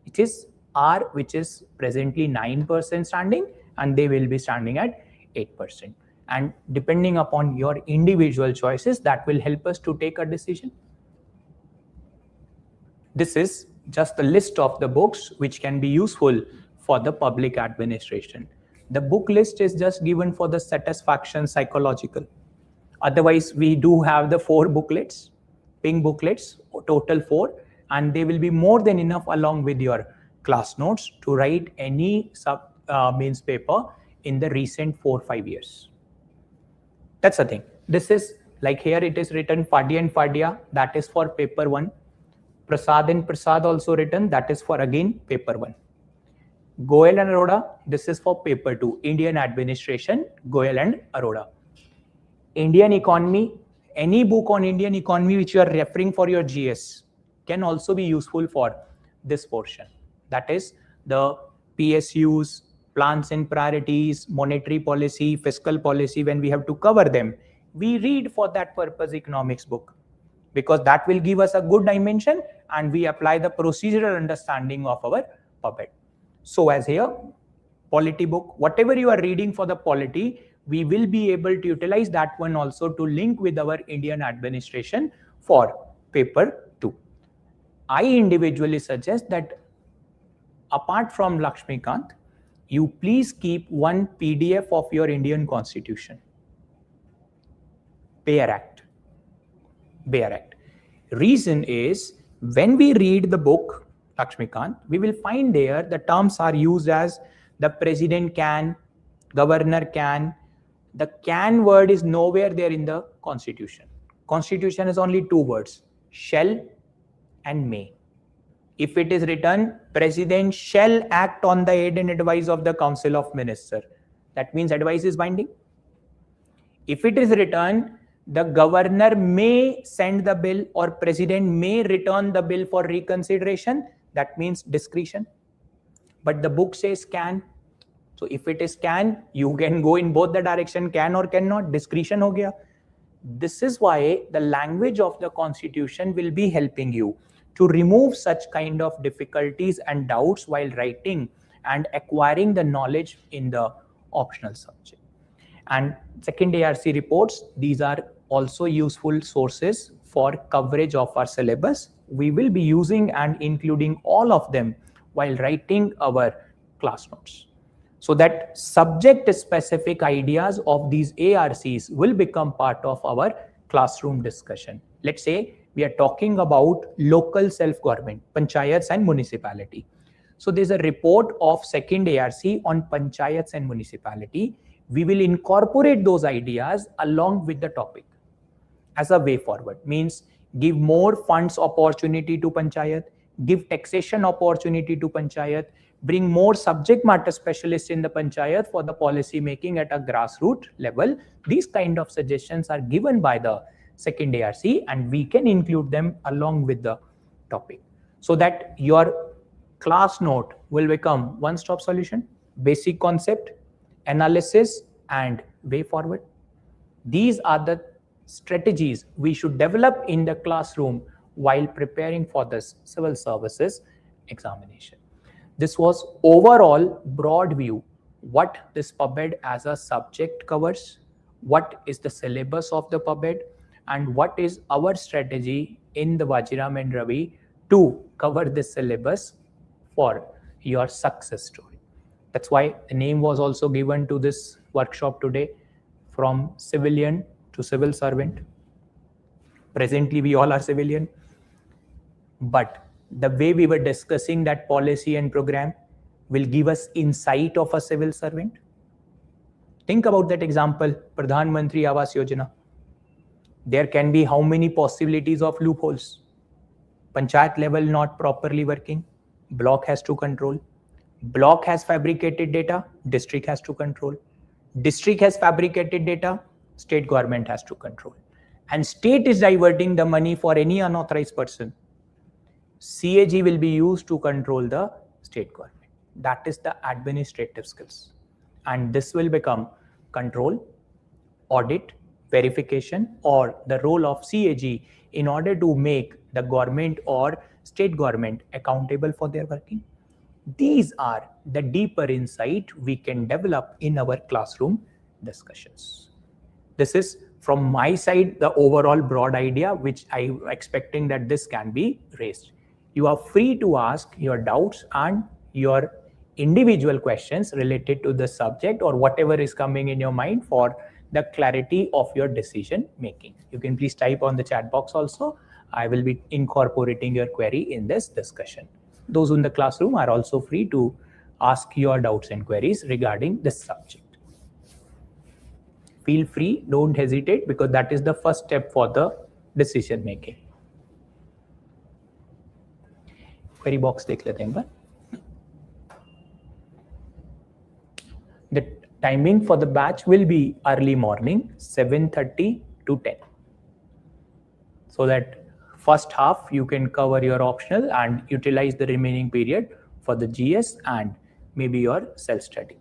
It is R, which is presently 9% standing, and they will be standing at 8%. And depending upon your individual choices, that will help us to take a decision. This is just a list of the books which can be useful for the public administration. The book list is just given for the satisfaction psychological. Otherwise, we do have the 4 booklets, pink booklets, total 4, and they will be more than enough along with your class notes to write any mains paper in the recent 4-5 years. That's the thing. This is like here it is written Fadia and Fadia, that is for paper 1. Prasad and Prasad also written, that is for again paper 1. Goel and Arora, this is for paper 2. Indian administration, Goel and Arora. Indian economy, any book on Indian economy which you are referring for your GS can also be useful for this portion. That is the PSUs, plans and priorities, monetary policy, fiscal policy. When we have to cover them, we read for that purpose economics book, because that will give us a good dimension and we apply the procedural understanding of our PubEd. So as here, polity book, whatever you are reading for the polity, we will be able to utilize that one also to link with our Indian administration for paper 2. I individually suggest that apart from Lakshmikant, you please keep one PDF of your Indian Constitution. Bare Act. Bare Act. Reason is, when we read the book, Lakshmikant, we will find there the terms are used as the president can, governor can. The can word is nowhere there in the Constitution. Constitution is only 2 words, shall and may. If it is written, president shall act on the aid and advice of the Council of Ministers, that means advice is binding. If it is written, the governor may send the bill or president may return the bill for reconsideration, that means discretion. But the book says can. So if it is can, you can go in both the direction, can or cannot, discretion ho gaya. This is why the language of the Constitution will be helping you to remove such kind of difficulties and doubts while writing and acquiring the knowledge in the optional subject. And second ARC reports, these are also useful sources for coverage of our syllabus. We will be using and including all of them while writing our class notes, so that subject specific ideas of these ARCs will become part of our classroom discussion. Let's say we are talking about local self-government, panchayats and municipality. So there's a report of second ARC on panchayats and municipality. We will incorporate those ideas along with the topic as a way forward. Means give more funds opportunity to panchayat, give taxation opportunity to panchayat, bring more subject matter specialists in the panchayat for the policy making at a grassroots level. These kind of suggestions are given by the second ARC and we can include them along with the topic, so that your class note will become one-stop solution, basic concept, analysis and way forward. These are the strategies we should develop in the classroom while preparing for this civil services examination. This was overall broad view, what this PubEd as a subject covers, what is the syllabus of the PubEd, and what is our strategy in the Vajiram and Ravi to cover this syllabus for your success story. That's why the name was also given to this workshop today, from civilian to civil servant. Presently, we all are civilian, but the way we were discussing that policy and program will give us insight of a civil servant. Think about that example, Pradhan Mantri Awas Yojana. There can be how many possibilities of loopholes. Panchayat level not properly working, block has to control. Block has fabricated data, district has to control. District has fabricated data, state government has to control. And state is diverting the money for any unauthorized person. CAG will be used to control the state government. That is the administrative skills. And this will become control, audit, verification, or the role of CAG in order to make the government or state government accountable for their working. These are the deeper insight we can develop in our classroom discussions. This is from my side the overall broad idea which I'm expecting that this can be raised. You are free to ask your doubts and your individual questions related to the subject or whatever is coming in your mind for the clarity of your decision making. You can please type on the chat box also. I will be incorporating your query in this discussion. Those in the classroom are also free to ask your doubts and queries regarding this subject. Feel free, don't hesitate, because that is the first step for the decision making. Query box देख लेते हैं एक बार. The timing for the batch will be early morning, 7:30 to 10. So that first half you can cover your optional and utilize the remaining period for the GS and maybe your self-study.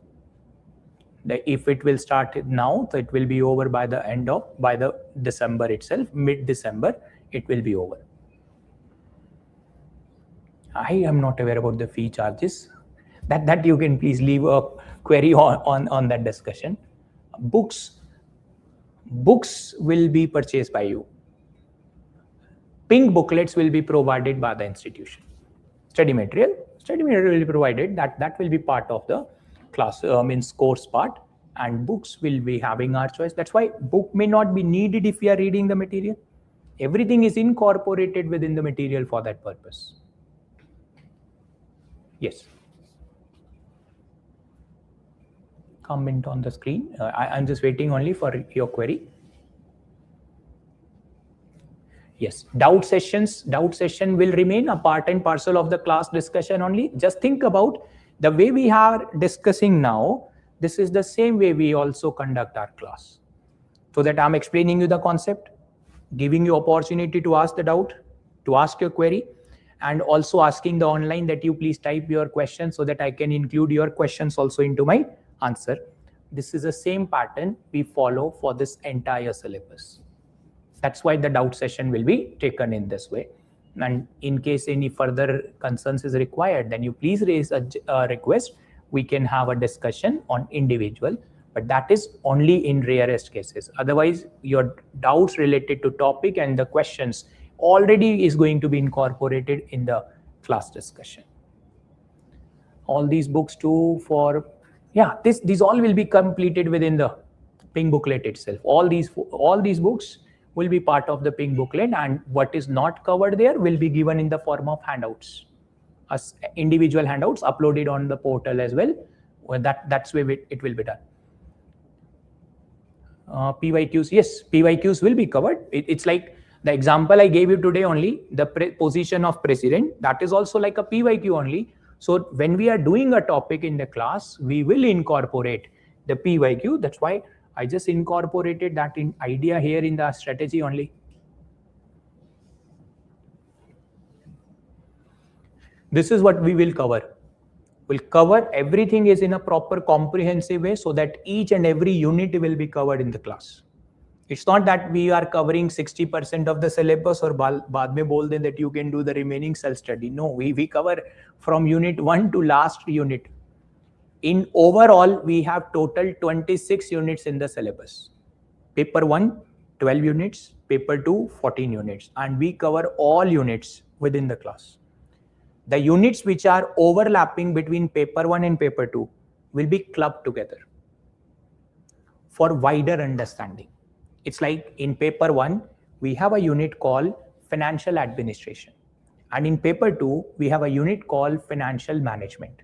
If it will start now, so it will be over by the December itself, mid-December, it will be over. I am not aware about the fee charges. That you can please leave a query on that discussion. Books will be purchased by you. Pink booklets will be provided by the institution. Study material will be provided. That will be part of the class, means course part, and books will be having our choice. That's why book may not be needed if you are reading the material. Everything is incorporated within the material for that purpose. Yes. Comment on the screen. I'm just waiting only for your query. Yes, doubt session will remain a part and parcel of the class discussion only. Just think about the way we are discussing now. This is the same way we also conduct our class. So that I'm explaining you the concept, giving you opportunity to ask the doubt, to ask your query, and also asking the online that you please type your questions so that I can include your questions also into my answer. This is the same pattern we follow for this entire syllabus. That's why the doubt session will be taken in this way. And in case any further concerns is required, then you please raise a request. We can have a discussion on individual, but that is only in rarest cases. Otherwise, your doubts related to topic and the questions already is going to be incorporated in the class discussion. All these books too for, yeah, these all will be completed within the pink booklet itself. All these books will be part of the pink booklet, and what is not covered there will be given in the form of handouts, as individual handouts uploaded on the portal as well. That's where it will be done. PYQs, yes, PYQs will be covered. It's like the example I gave you today only, the position of president, that is also like a PYQ only. So when we are doing a topic in the class, we will incorporate the PYQ. That's why I just incorporated that in idea here in the strategy only. This is what we will cover. We'll cover everything is in a proper comprehensive way so that each and every unit will be covered in the class. It's not that we are covering 60% of the syllabus or baad mein bol dein that you can do the remaining self-study. No, we cover from unit 1 to last unit. In overall, we have total 26 units in the syllabus. Paper 1, 12 units, paper 2, 14 units, and we cover all units within the class. The units which are overlapping between paper 1 and paper 2 will be clubbed together for wider understanding. It's like in paper 1, we have a unit called financial administration. And in paper 2, we have a unit called financial management.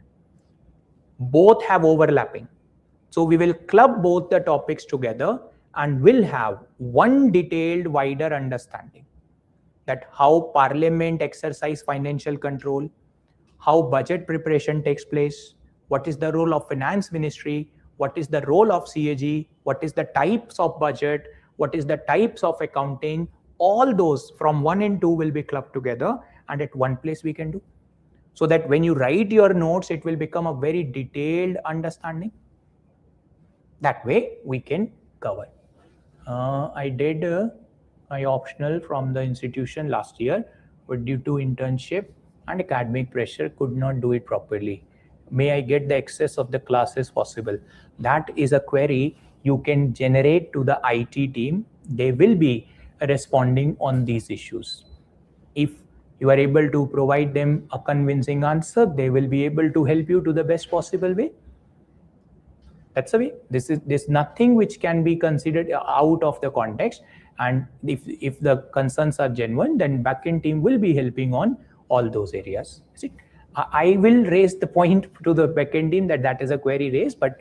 Both have overlapping. So we will club both the topics together and will have one detailed, wider understanding that how parliament exercise financial control, how budget preparation takes place, what is the role of finance ministry, what is the role of CAG, what is the types of budget, what is the types of accounting. All those from 1 and 2 will be clubbed together and at one place we can do. So that when you write your notes, it will become a very detailed understanding. That way we can cover. I did my optional from the institution last year, but due to internship and academic pressure, could not do it properly. May I get the access of the classes possible? That is a query you can generate to the IT team. They will be responding on these issues. If you are able to provide them a convincing answer, they will be able to help you to the best possible way. That's the way. There's nothing which can be considered out of the context. And if the concerns are genuine, then backend team will be helping on all those areas. See, I will raise the point to the backend team that is a query raised, but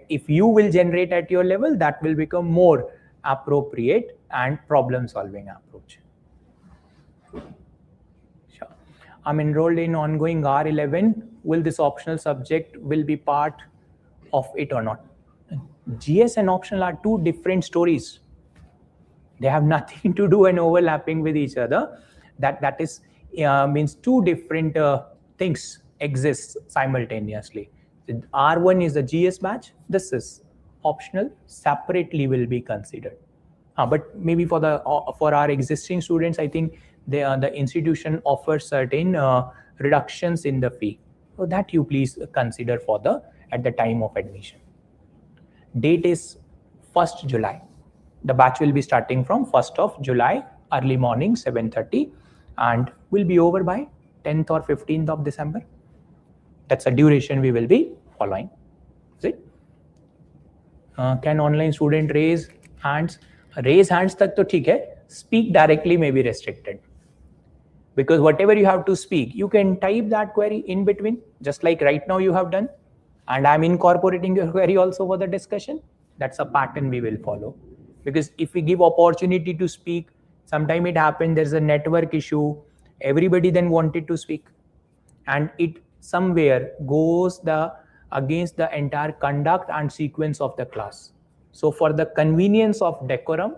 if you will generate at your level, that will become more appropriate and problem solving approach. Sure. I'm enrolled in ongoing R11. Will this optional subject will be part of it or not? GS and optional are two different stories. They have nothing to do and overlapping with each other. That is means two different things exist simultaneously. R1 is the GS batch. This is optional. Separately will be considered. But maybe for our existing students, I think the institution offers certain reductions in the fee. So that you please consider for the at the time of admission. Date is 1st July. The batch will be starting from 1st of July, early morning 7:30, and will be over by 10th or 15th of December. That's a duration we will be following. Is it? Can online student raise hands? Raise hands tak to theek hai. Speak directly may be restricted. Because whatever you have to speak, you can type that query in between, just like right now you have done. And I'm incorporating your query also for the discussion. That's a pattern we will follow. Because if we give opportunity to speak, sometime it happened, there's a network issue, everybody then wanted to speak. And it somewhere goes against the entire conduct and sequence of the class. So for the convenience of decorum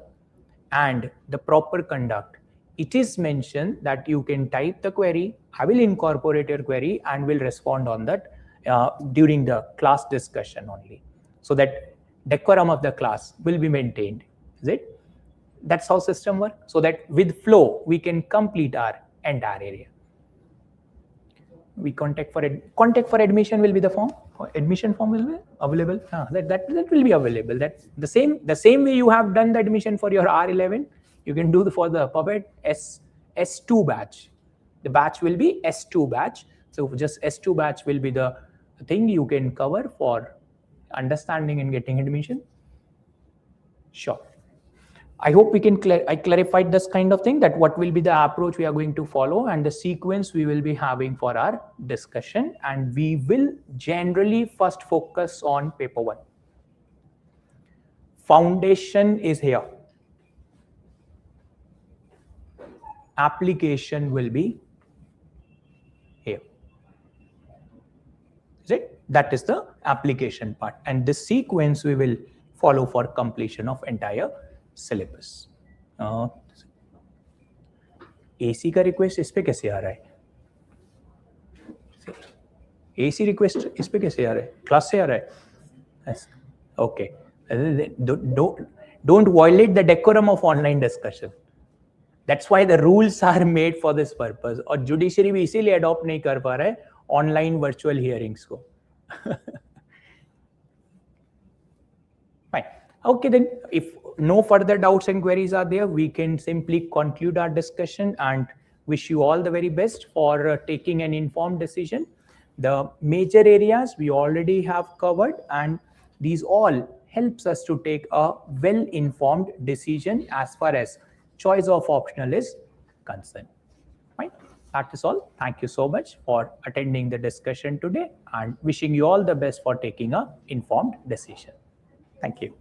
and the proper conduct, it is mentioned that you can type the query, I will incorporate your query and will respond on that during the class discussion only. So that decorum of the class will be maintained. Is it? That's how system works. So that with flow, we can complete our entire area. We contact for admission will be the form. Admission form will be available. That will be available. That the same way you have done the admission for your R11, you can do for the Puppet S2 batch. The batch will be S2 batch. So just S2 batch will be the thing you can cover for understanding and getting admission. Sure. I hope we can I clarified this kind of thing, that what will be the approach we are going to follow and the sequence we will be having for our discussion. And we will generally first focus on paper 1. Foundation is here. Application will be here. Is it? That is the application part. And this sequence we will follow for completion of entire syllabus. AC का request इस पे कैसे आ रहा है? AC request इस पे कैसे आ रहा है? क्लास से आ रहा है? Okay. Don't violate the decorum of online discussion. That's why the rules are made for this purpose. और जुडिशरी भी इसीलिए अडॉप्ट नहीं कर पा रहा है ऑनलाइन वर्चुअल हियरिंग्स को. Fine. Okay, then if no further doubts and queries are there, we can simply conclude our discussion and wish you all the very best for taking an informed decision. The major areas we already have covered, and these all helps us to take a well-informed decision as far as choice of optional is concerned. Right? That is all. Thank you so much for attending the discussion today and wishing you all the best for taking an informed decision. Thank you.